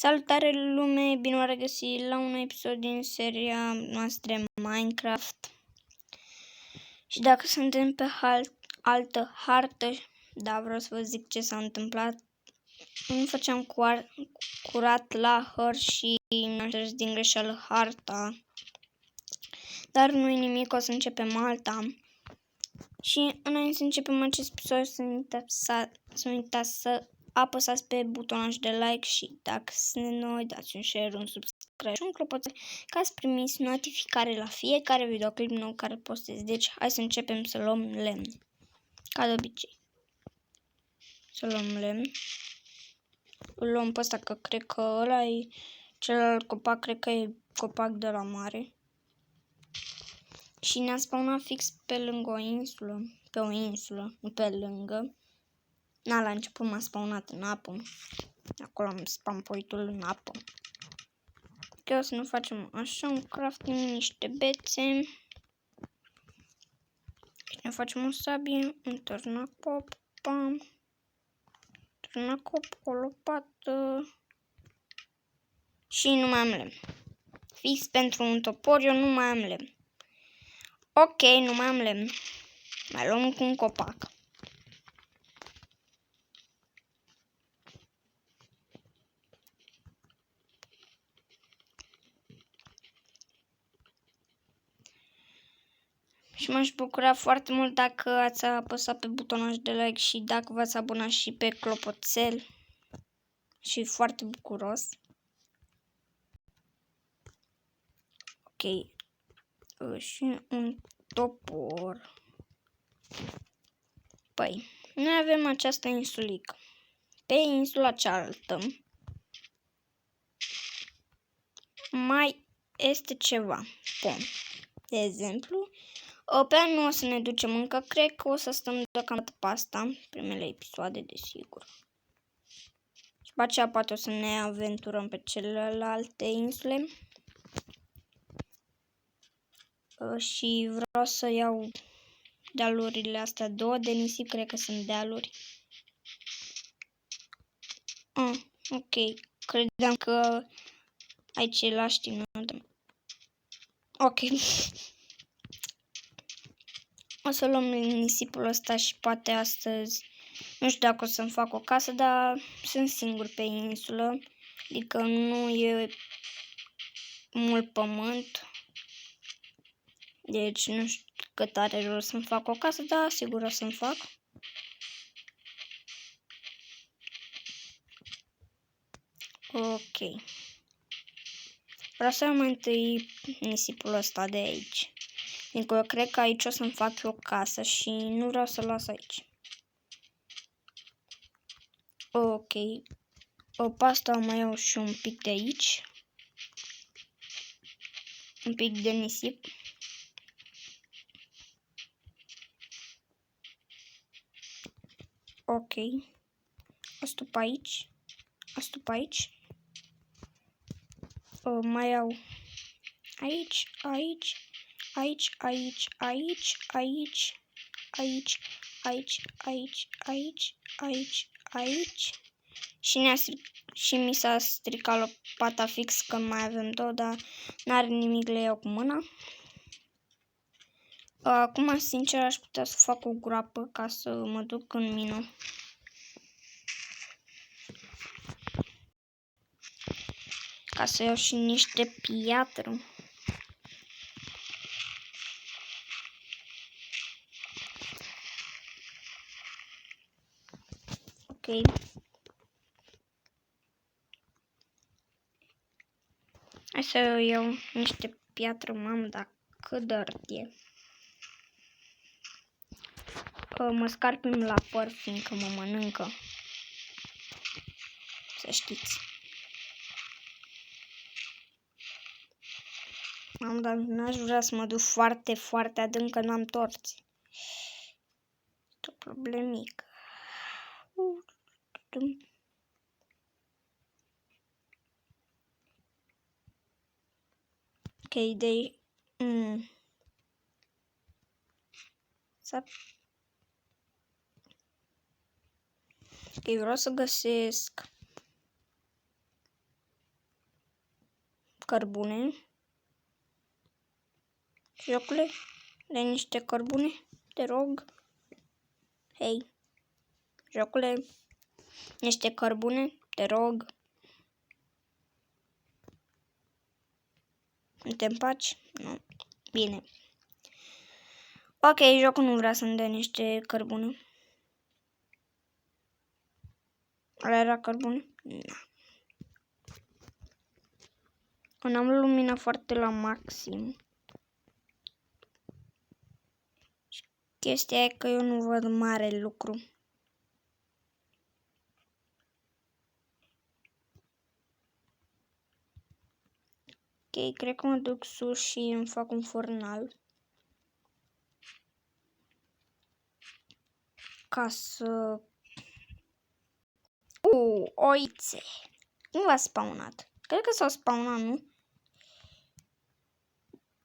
Salutare lume, bine v-am regăsit la un episod din seria noastră Minecraft. Și dacă suntem pe altă hartă, da, vreau să vă zic ce s-a întâmplat. Îmi făceam curat la hăr și mi-am șters din greșeală harta. Dar nu-i nimic, o să începem alta. Și înainte să începem acest episod, să nu uitați să apăsați pe butonul de like și dacă sunt noi, dați un share, un subscribe și un clopoțel ca să primiți notificare la fiecare videoclip nou care postez. Deci, hai să începem să luăm lemn. Ca de obicei. Să luăm lemn. Îl luăm pe ăsta, că cred că ăla e celălalt copac, cred că e copac de la mare. Și ne-a spawnat fix pe lângă o insulă. Pe o insulă, nu pe lângă. La început m-a spawnat în apă. Acolo am spawn point-ul în apă. Ok, o să ne facem așa un crafting, niște bețe. Și ne facem o sabie, un târnacop, pam. Târnacop, o lopată. Și nu mai am lemn. Fix pentru un topor, eu nu mai am lemn. Ok, nu mai am lemn. Mai luăm cu un copac. Și m-aș bucura foarte mult dacă ați apăsat pe butonul de like și dacă v-ați abonat și pe clopoțel. Și foarte bucuros. Ok. Și un topor. Păi, noi avem această insulică. Pe insula cealaltă mai este ceva. Pom. De exemplu, pe nu o să ne ducem încă, cred că o să stăm deocamdată pe asta, primele episoade, desigur. Și după aceea poate o să ne aventurăm pe celelalte insule. Și vreau să iau dealurile astea, 2 de nisip, cred că sunt dealuri. Ok, credeam că aici la știm. Ok. O să luăm nisipul ăsta și poate astăzi, nu știu dacă o să-mi fac o casă, dar sunt singur pe insulă, adică nu e mult pământ, deci nu știu cât are rost să-mi fac o casă, dar sigur o să-mi fac. Ok. Vreau să iau mai întâi nisipul ăsta de aici. Adică eu cred că aici o să-mi fac o casă și nu vreau să-l las aici. Ok. Pe asta mai iau și un pic de aici. Un pic de nisip. Ok. Asta pe aici. Asta pe aici. Mai iau aici, aici, aici, aici, aici, aici, aici, aici, aici, aici, aici, aici. Și mi s-a stricat lopata fix că mai avem 2, dar n-are nimic, le iau cu mâna. Acum, sincer, aș putea să fac o groapă ca să mă duc în mină. Ca să iau și niște piatră. Ok. Hai să iau niște piatră, mamă, dar cât de ărt e. Mă scarpim la păr, fiindcă mă mănâncă. Să știți. Mamă, dar n-aș vrea să mă duc foarte, foarte adânc, că n-am torți. E o problemică. Ok, de... Ok, vreau să găsesc cărbune. Jocule, de niște cărbune, te rog. Hei, jocule, niște cărbune, te rog. Nu te împaci? Nu. Bine. Ok, jocul nu vrea să-mi dea niște cărbune. Ăla era cărbune? Na. Când am lumina foarte la maxim. Chestia e că eu nu văd mare lucru. Ok, cred că mă duc sus și îmi fac un fornal. Ca să... oițe! Nu l-a spawnat. Cred că s-au spawnat, nu?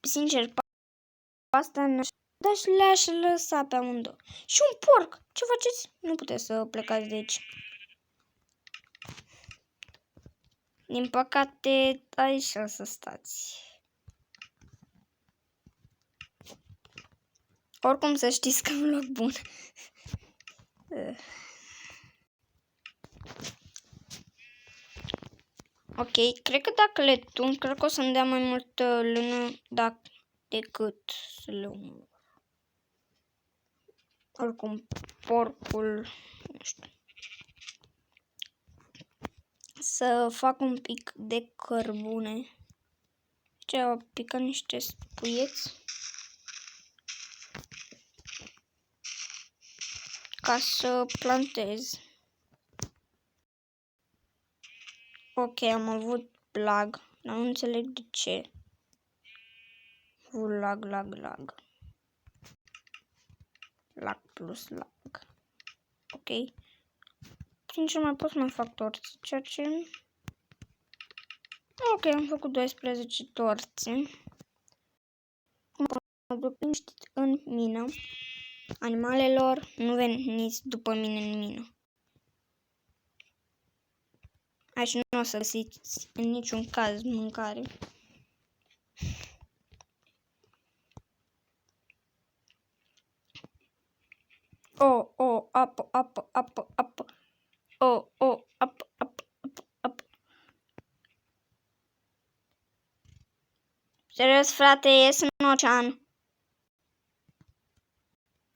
Sincer, asta dar le-aș lăsa pe amândouă. Și un porc! Ce faceți? Nu puteți să plecați de aici. Din păcate, aici o să stați. Oricum să știți că un loc bun. Ok, cred că dacă le tund, cred că o să-mi dea mai multă lână decât să le umor. Oricum, porcul, nu știu. Să fac un pic de cărbune. Ce au picat niște spuieți. Ca să plantez. Ok, am avut lag, dar nu înțeleg de ce. Am avut lag. Lag plus lag. Ok. Sincer, mai pot să mai fac torți, ceea ce... Ok, am făcut 12 torțe. Mă duc liniștit în mină. Animalelor, nu veniți după mine în mină. Aici nu o să găsiți în niciun caz mâncare. Apă. Apă. Serios, frate, ies în ocean.